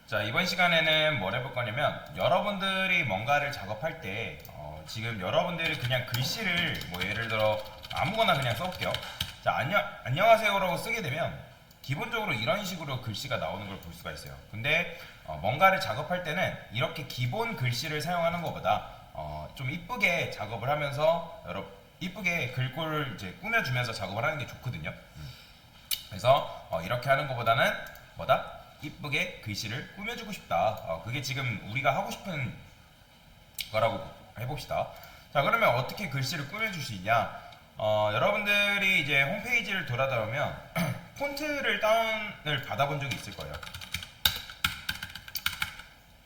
자, 이번 시간에는 뭘 해볼 거냐면 여러분들이 뭔가를 작업할 때 지금 여러분들이 그냥 글씨를 뭐 예를 들어 아무거나 그냥 써볼게요. 자, 안녕하세요라고 쓰게 되면 기본적으로 이런 식으로 글씨가 나오는 걸 볼 수가 있어요. 근데 뭔가를 작업할 때는 이렇게 기본 글씨를 사용하는 것보다 좀 이쁘게 작업을 하면서 이쁘게 글꼴을 이제 꾸며주면서 작업을 하는 게 좋거든요. 그래서 이렇게 하는 것보다는 뭐다? 이쁘게 글씨를 꾸며주고 싶다. 그게 지금 우리가 하고 싶은 거라고 해봅시다. 자, 그러면 어떻게 글씨를 꾸며줄 수 있냐? 여러분들이 이제 홈페이지를 돌아다 보면 폰트를 다운을 받아본 적이 있을 거예요.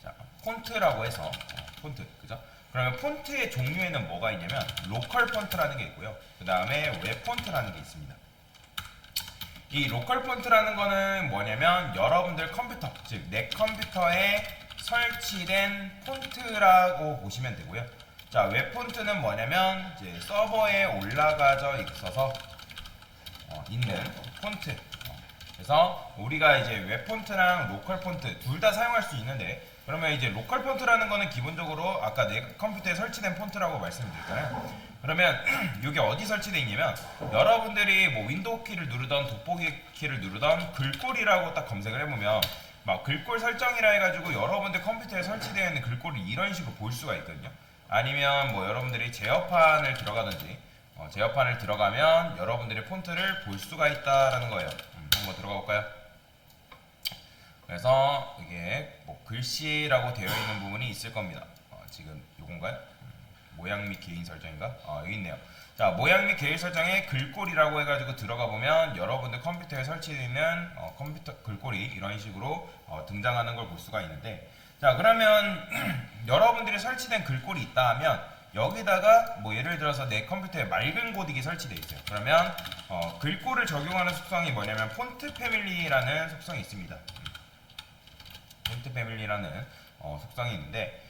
자, 폰트라고 해서 폰트, 그죠? 그러면 폰트의 종류에는 뭐가 있냐면 로컬 폰트라는 게 있고요. 그 다음에 웹 폰트라는 게 있습니다. 이 로컬 폰트라는 거는 뭐냐면 여러분들 컴퓨터, 즉 내 컴퓨터에 설치된 폰트라고 보시면 되고요. 자, 웹 폰트는 뭐냐면 이제 서버에 올라가져 있어서 있는 폰트. 그래서 우리가 이제 웹 폰트랑 로컬 폰트 둘 다 사용할 수 있는데, 그러면 이제 로컬 폰트라는 거는 기본적으로 아까 내 컴퓨터에 설치된 폰트라고 말씀드렸잖아요. 그러면 이게 어디 설치되어 있냐면 여러분들이 뭐 윈도우 키를 누르던 돋보기 키를 누르던 글꼴이라고 딱 검색을 해보면 막 글꼴 설정이라 해가지고 여러분들 컴퓨터에 설치되어 있는 글꼴을 이런 식으로 볼 수가 있거든요. 아니면 뭐 여러분들이 제어판을 들어가든지 제어판을 들어가면 여러분들의 폰트를 볼 수가 있다라는 거예요. 한번 들어가 볼까요? 그래서 이게 뭐 글씨라고 되어 있는 부분이 있을 겁니다. 지금 요건가요? 모양 및 개인 설정인가? 여기 있네요. 자, 모양 및 개인 설정에 글꼴이라고 해가지고 들어가 보면 여러분들 컴퓨터에 설치되어 있는 컴퓨터 글꼴이 이런 식으로 등장하는 걸 볼 수가 있는데, 자, 그러면 여러분들이 설치된 글꼴이 있다 하면 여기다가 뭐 예를 들어서 내 컴퓨터에 맑은 고딕이 설치되어 있어요. 그러면 글꼴을 적용하는 속성이 뭐냐면 폰트 패밀리라는 속성이 있습니다. 폰트 패밀리라는 속성이 있는데,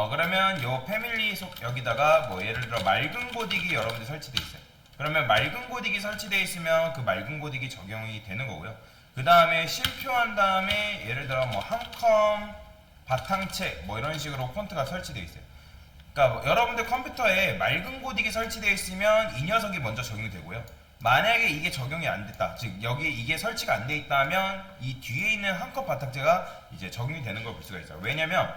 그러면 요 패밀리 여기다가 뭐 예를 들어 맑은 고딕이 여러분들 설치되어 있어요. 그러면 맑은 고딕이 설치되어 있으면 그 맑은 고딕이 적용이 되는 거고요. 그 다음에 쉼표한 다음에 예를 들어 뭐 한컴 바탕책 뭐 이런 식으로 폰트가 설치되어 있어요. 그러니까 여러분들 컴퓨터에 맑은 고딕이 설치되어 있으면 이 녀석이 먼저 적용이 되고요. 만약에 이게 적용이 안 됐다, 즉 여기 이게 설치가 안 돼 있다면 이 뒤에 있는 한컵 바탕재가 이제 적용이 되는 걸 볼 수가 있어요. 왜냐면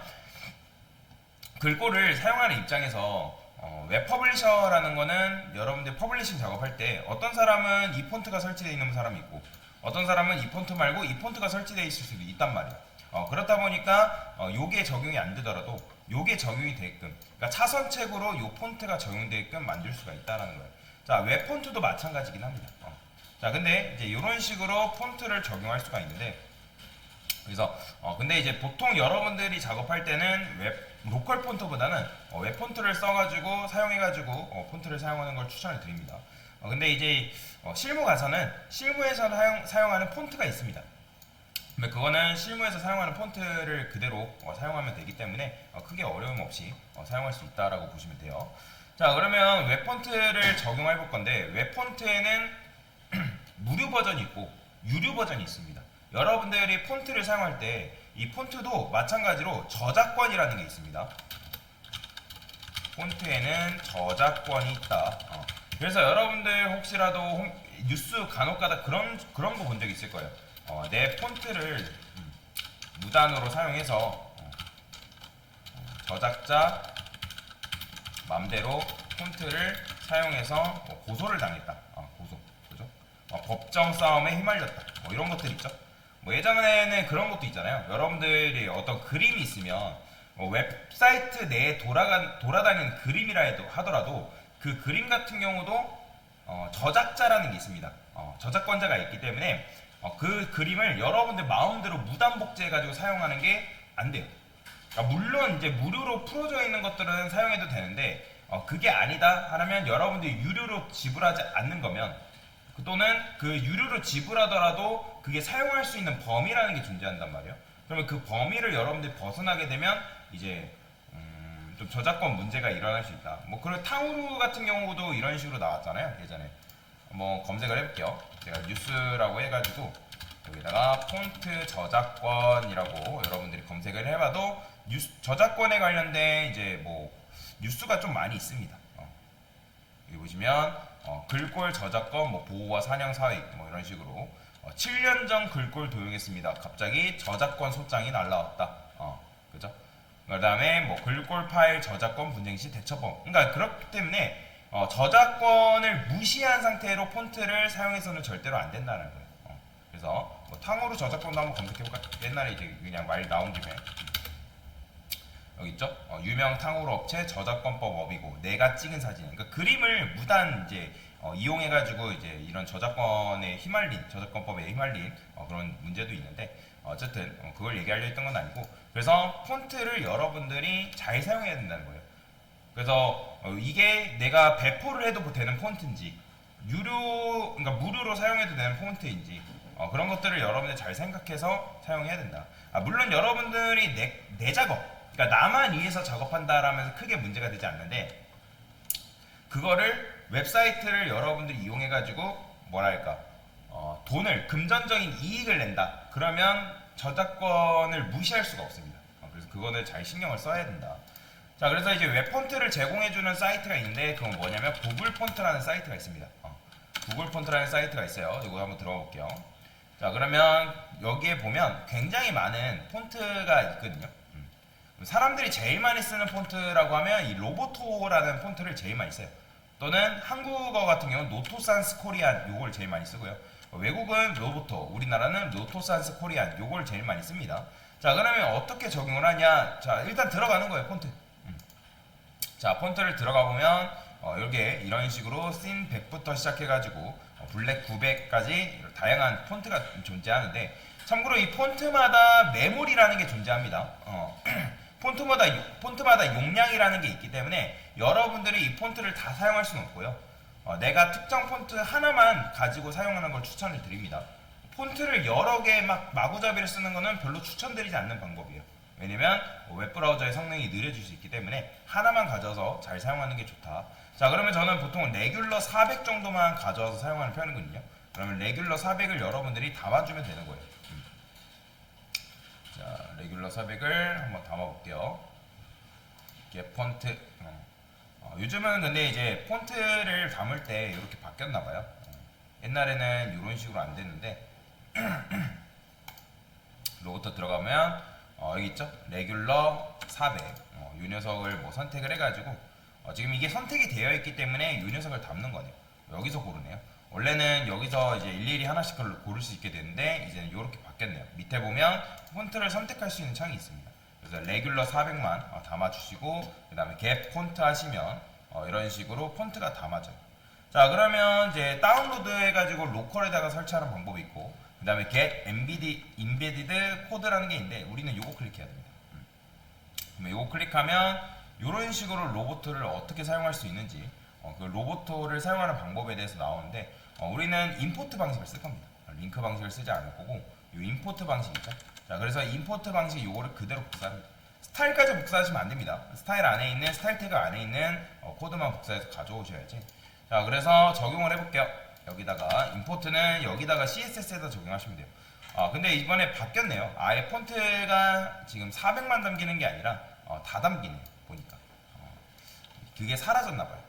글꼴을 사용하는 입장에서 웹 퍼블리셔라는 거는 여러분들 퍼블리싱 작업할 때 어떤 사람은 이 폰트가 설치되어 있는 사람이 있고 어떤 사람은 이 폰트 말고 이 폰트가 설치되어 있을 수도 있단 말이에요. 그렇다 보니까 요게 적용이 안 되더라도 요게 적용이 되게끔, 그러니까 차선책으로 요 폰트가 적용되게끔 만들 수가 있다는 거예요. 자, 웹 폰트도 마찬가지긴 합니다. 자, 근데 이제 이런 식으로 폰트를 적용할 수가 있는데, 그래서 근데 이제 보통 여러분들이 작업할 때는 로컬 폰트보다는 웹 폰트를 써가지고 사용해가지고 폰트를 사용하는 걸 추천을 드립니다. 근데 이제 실무 가서는 실무에서 사용하는 폰트가 있습니다. 근데 그거는 실무에서 사용하는 폰트를 그대로 사용하면 되기 때문에 크게 어려움 없이 사용할 수 있다라고 보시면 돼요. 자, 그러면 웹 폰트를 적용해 볼 건데, 웹 폰트에는 무료 버전이 있고 유료 버전이 있습니다. 여러분들이 폰트를 사용할 때 이 폰트도 마찬가지로 저작권이라는 게 있습니다. 폰트에는 저작권이 있다. 그래서 여러분들 혹시라도 뉴스 간혹가다 그런 거 본 적 있을 거예요. 내 폰트를 무단으로 사용해서 저작자 맘대로 폰트를 사용해서 고소를 당했다. 고소, 그죠? 법정 싸움에 휘말렸다. 이런 것들 있죠. 뭐 예전에는 그런 것도 있잖아요. 여러분들이 어떤 그림이 있으면 웹사이트 내에 돌아다니는 그림이라 하더라도 그 그림 같은 경우도 저작자라는 게 있습니다. 저작권자가 있기 때문에 그 그림을 여러분들 마음대로 무단 복제해가지고 사용하는 게 안 돼요. 그러니까 물론 이제 무료로 풀어져 있는 것들은 사용해도 되는데 그게 아니다 하면 여러분들이 유료로 지불하지 않는 거면, 또는 그 유료로 지불하더라도 그게 사용할 수 있는 범위라는 게 존재한단 말이에요. 그러면 그 범위를 여러분들이 벗어나게 되면 이제 좀 저작권 문제가 일어날 수 있다. 뭐 그리고 탕후루 같은 경우도 이런 식으로 나왔잖아요, 예전에. 한번 검색을 해볼게요. 제가 뉴스라고 해가지고 여기다가 폰트 저작권이라고 여러분들이 검색 검색을 해봐도 저작권에 관련된 이제 뭐 뉴스가 좀 많이 있습니다. 여기 보시면 글꼴 저작권 뭐 보호와 사냥 사회 뭐 이런 식으로 7년 전 글꼴 도용했습니다. 갑자기 저작권 소장이 날라왔다. 그죠? 그다음에 뭐 글꼴 파일 저작권 분쟁 시 대처법. 그러니까 그렇기 때문에 저작권을 무시한 상태로 폰트를 사용해서는 절대로 안 된다는 거예요. 그래서 뭐 탕후루 저작권도 한번 검색해볼까? 옛날에 이제 그냥 말 나온 김에 여기 있죠? 유명 탕후루 업체 저작권법 업이고 내가 찍은 사진. 그러니까 그림을 무단 이제 이용해가지고 이제 이런 저작권에 휘말린 저작권법에 휘말린 그런 문제도 있는데 어쨌든 그걸 얘기하려 했던 건 아니고 그래서 폰트를 여러분들이 잘 사용해야 된다는 거예요. 그래서 이게 내가 배포를 해도 되는 폰트인지 그러니까 무료로 사용해도 되는 폰트인지 그런 것들을 여러분들 잘 생각해서 사용해야 된다. 물론 여러분들이 내 작업, 그러니까 나만 위해서 작업한다라면서 크게 문제가 되지 않는데 그거를 웹사이트를 여러분들이 이용해가지고 뭐랄까 돈을 금전적인 이익을 낸다. 그러면 저작권을 무시할 수가 없습니다. 그래서 그거는 잘 신경을 써야 된다. 자, 그래서 이제 웹 폰트를 제공해주는 사이트가 있는데 그건 뭐냐면 구글 폰트라는 사이트가 있습니다. 구글 폰트라는 사이트가 있어요. 이거 한번 들어가 볼게요. 자, 그러면 여기에 보면 굉장히 많은 폰트가 있거든요. 사람들이 제일 많이 쓰는 폰트라고 하면 이 로보토라는 폰트를 제일 많이 써요. 또는 한국어 같은 경우는 노토산스 코리안 요걸 제일 많이 쓰고요. 외국은 로보토, 우리나라는 노토산스 코리안 요걸 제일 많이 씁니다. 자, 그러면 어떻게 적용을 하냐? 자, 일단 들어가는 거예요, 폰트. 자, 폰트를 들어가 보면 여기에 이런 식으로 씬 100부터 시작해가지고 블랙 900까지 다양한 폰트가 존재하는데 참고로 이 폰트마다 메모리라는 게 존재합니다. 폰트마다 용량이라는 게 있기 때문에 여러분들이 이 폰트를 다 사용할 수는 없고요. 내가 특정 폰트 하나만 가지고 사용하는 걸 추천을 드립니다. 폰트를 여러 개 마구잡이를 쓰는 거는 별로 추천드리지 않는 방법이에요. 왜냐면 웹브라우저의 성능이 느려질 수 있기 때문에 하나만 가져서 잘 사용하는 게 좋다. 자, 그러면 저는 보통 레귤러 400 정도만 가져와서 사용하는 편이거든요. 그러면 레귤러 400을 여러분들이 담아주면 되는 거예요. 자, 레귤러 400을 한번 담아볼게요. 이렇게 폰트. 요즘은 근데 이제 폰트를 담을 때 이렇게 바뀌었나봐요. 옛날에는 이런 식으로 안 됐는데 로고터 들어가면 여기 있죠? 레귤러 400. 이 녀석을 뭐 선택을 해가지고 지금 이게 선택이 되어 있기 때문에 이 녀석을 담는 거네요. 여기서 고르네요. 원래는 여기서 이제 일일이 하나씩 고를 수 있게 되는데 이제는 이렇게 바뀌었네요. 밑에 보면 폰트를 선택할 수 있는 창이 있습니다. 그래서 레귤러 400만 담아주시고 그 다음에 겟 폰트 하시면 이런 식으로 폰트가 담아져요. 자, 그러면 이제 다운로드 해가지고 로컬에다가 설치하는 방법이 있고 그 다음에 get embedded code라는 게 있는데 우리는 요거 클릭해야 됩니다. 그러면 요거 클릭하면 이런 식으로 로보트를 어떻게 사용할 수 있는지 그 로보트를 사용하는 방법에 대해서 나오는데 우리는 임포트 방식을 쓸 겁니다. 링크 방식을 쓰지 않을 거고 이 임포트 방식이죠. 자, 그래서 임포트 방식 요거를 그대로 복사합니다. 스타일까지 복사하시면 안 됩니다. 스타일 안에 있는 스타일 태그 안에 있는 코드만 복사해서 가져오셔야지. 자, 그래서 적용을 해볼게요. 여기다가 임포트는 여기다가 CSS에다 적용하시면 돼요. 근데 이번에 바뀌었네요. 아예 폰트가 지금 400만 담기는 게 아니라 다 담기네요. 보니까 그게 사라졌나봐요.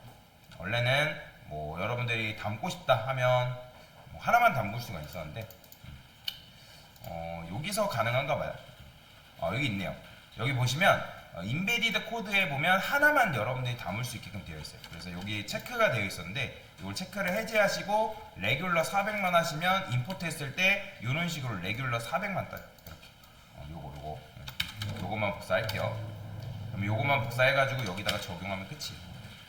원래는 뭐 여러분들이 담고 싶다 하면 뭐 하나만 담글 수가 있었는데 여기서 가능한가 봐요. 여기 있네요. 여기 보시면 인베디드 코드에 보면 하나만 여러분들이 담을 수 있게끔 되어 있어요. 그래서 여기 체크가 되어 있었는데 이걸 체크를 해제하시고 레귤러 400만 하시면 임포트 했을 때 이런 식으로 레귤러 400만 떠요. 이렇게 요거만 복사할게요. 그럼 요거만 복사해가지고 여기다가 적용하면 끝이에요.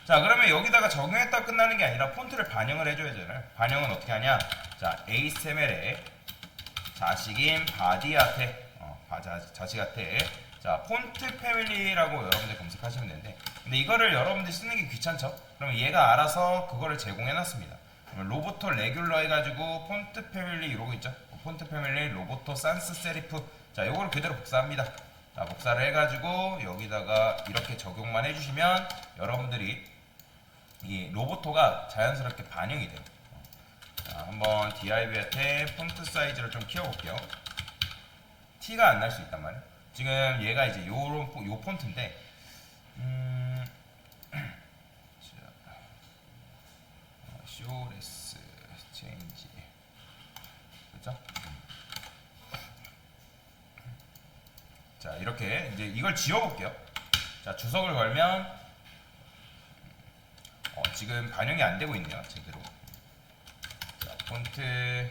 자, 그러면 여기다가 적용했다 끝나는 게 아니라 폰트를 반영을 해줘야 되잖아요. 반영은 어떻게 하냐? 자, HTML에 자식인 바디아테 자식한테 자, 폰트 패밀리라고 여러분들 검색하시면 되는데 근데 이거를 여러분들 쓰는 게 귀찮죠? 그러면 얘가 알아서 그거를 제공해 놨습니다. 그러면 로보토 레귤러 해가지고 폰트 패밀리 이러고 있죠? 폰트 패밀리 로보토 산스 세리프 자, 요거를 그대로 복사합니다. 자, 복사를 해가지고 여기다가 이렇게 적용만 해주시면 여러분들이 이 로보토가 자연스럽게 반영이 돼요. 자, 한번 DIV한테 폰트 사이즈를 좀 키워볼게요. 티가 안 날 수 있단 말이에요. 지금 얘가 이제 요 폰트인데 쇼레스 체인지 그렇죠? 자 이렇게 이제 이걸 지워볼게요. 자 주석을 걸면 지금 반영이 안 되고 있네요 제대로. 자 폰트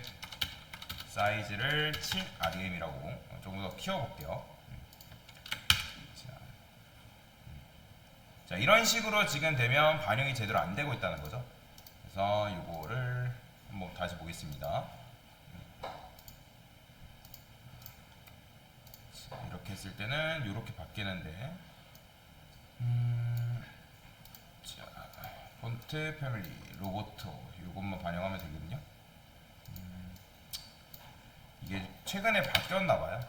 사이즈를 7REM이라고 조금 더 키워볼게요. 자 이런 식으로 지금 되면 반영이 제대로 안 되고 있다는 거죠. 그래서 이거를 한번 다시 보겠습니다. 자, 이렇게 했을 때는 이렇게 바뀌는데 자 폰트 패밀리 로보토 이것만 반영하면 되거든요. 이게 최근에 바뀌었나봐요.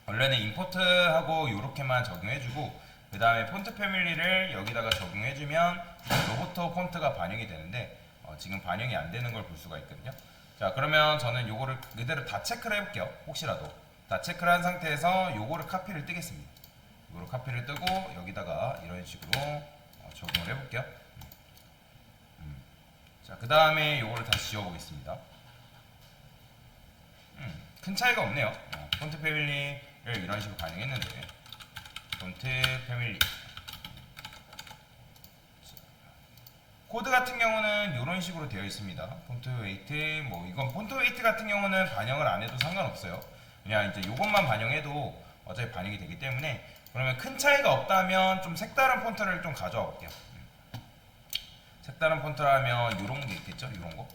원래는 임포트하고 이렇게만 적용해주고 그 다음에 폰트 패밀리를 여기다가 적용해주면 로보토 폰트가 반영이 되는데 지금 반영이 안 되는 걸 볼 수가 있거든요. 자 그러면 저는 요거를 그대로 다 체크를 해볼게요. 혹시라도 다 체크를 한 상태에서 요거를 카피를 뜨겠습니다. 요거를 카피를 뜨고 여기다가 이런 식으로 적용을 해볼게요. 자 그 다음에 요거를 다시 지워보겠습니다. 큰 차이가 없네요. 폰트 패밀리를 이런 식으로 반영했는데 폰트 패밀리 코드 같은 경우는 이런 식으로 되어 있습니다. 폰트 웨이트 뭐 이건 폰트 웨이트 같은 경우는 반영을 안 해도 상관없어요. 그냥 이제 이것만 반영해도 어차피 반영이 되기 때문에 그러면 큰 차이가 없다면 좀 색다른 폰트를 좀 가져와 볼게요. 색다른 폰트라면 이런 게 있겠죠? 이런 거.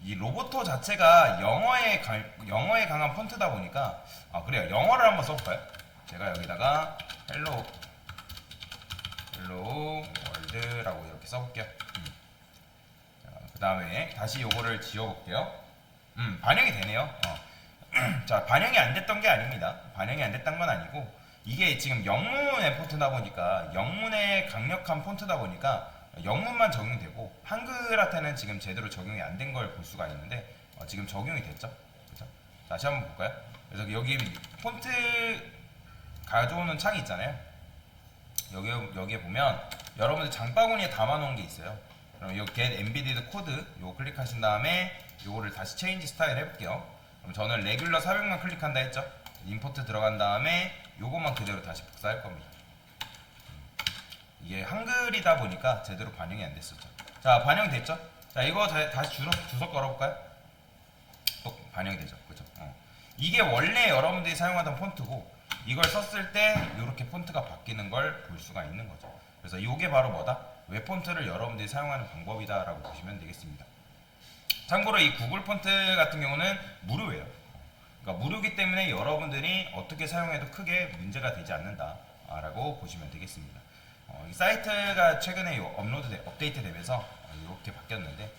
이 로보토 자체가 영어에 강한 폰트다 보니까 그래요. 영어를 한번 써볼까요? 제가 여기다가 헬로 월드라고 이렇게 써볼게요. 그 다음에 다시 요거를 지워볼게요. 반영이 되네요. 자 반영이 안 됐던 게 아닙니다. 반영이 안 됐던 건 아니고 이게 지금 영문의 폰트다 보니까 영문의 강력한 폰트다 보니까 영문만 적용되고 한글한테는 지금 제대로 적용이 안 된 걸 볼 수가 있는데 지금 적용이 됐죠. 그렇죠? 다시 한번 볼까요? 그래서 여기 폰트 가져오는 창이 있잖아요. 여기에 보면 여러분들 장바구니에 담아놓은 게 있어요. 그럼 요 get embedded code 요거 클릭하신 다음에 요거를 다시 체인지 스타일 해볼게요. 그럼 저는 레귤러 400만 클릭한다 했죠. 임포트 들어간 다음에 요것만 그대로 다시 복사할 겁니다. 이게 한글이다 보니까 제대로 반영이 안 됐었죠. 자 반영됐죠? 자 이거 다시 주석 걸어볼까요? 반영이 되죠. 그죠? 이게 원래 여러분들이 사용하던 폰트고 이걸 썼을 때 이렇게 폰트가 바뀌는 걸 볼 수가 있는 거죠. 그래서 이게 바로 뭐다? 웹 폰트를 여러분들이 사용하는 방법이다 라고 보시면 되겠습니다. 참고로 이 구글 폰트 같은 경우는 무료예요. 그러니까 무료이기 때문에 여러분들이 어떻게 사용해도 크게 문제가 되지 않는다 라고 보시면 되겠습니다. 이 사이트가 최근에 업데이트 되면서 이렇게 바뀌었는데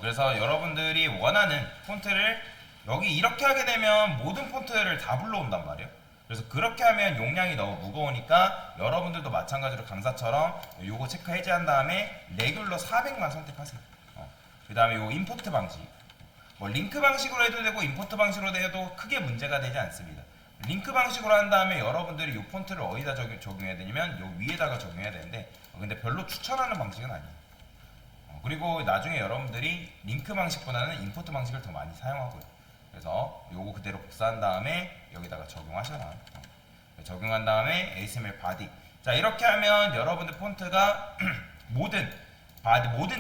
그래서 여러분들이 원하는 폰트를 여기 이렇게 하게 되면 모든 폰트를 다 불러온단 말이에요. 그래서 그렇게 하면 용량이 너무 무거우니까 여러분들도 마찬가지로 강사처럼 요거 체크 해제한 다음에 레귤러 400만 선택하세요. 그 다음에 요 임포트 방식 뭐 링크 방식으로 해도 되고 임포트 방식으로 해도 크게 문제가 되지 않습니다. 링크 방식으로 한 다음에 여러분들이 이 폰트를 어디다 적용해야 되냐면 요 위에다가 적용해야 되는데 근데 별로 추천하는 방식은 아니에요. 그리고 나중에 여러분들이 링크 방식보다는 임포트 방식을 더 많이 사용하고요. 그래서 요거 그대로 복사한 다음에 여기다가 적용하셔라. 적용한 다음에 HTML 바디. 자 이렇게 하면 여러분들 폰트가 모든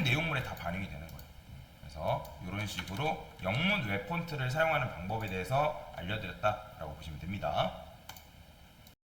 내용물에 다 반영이 되는 거예요. 그래서 이런 식으로 영문 웹 폰트를 사용하는 방법에 대해서 알려드렸다라고 보시면 됩니다.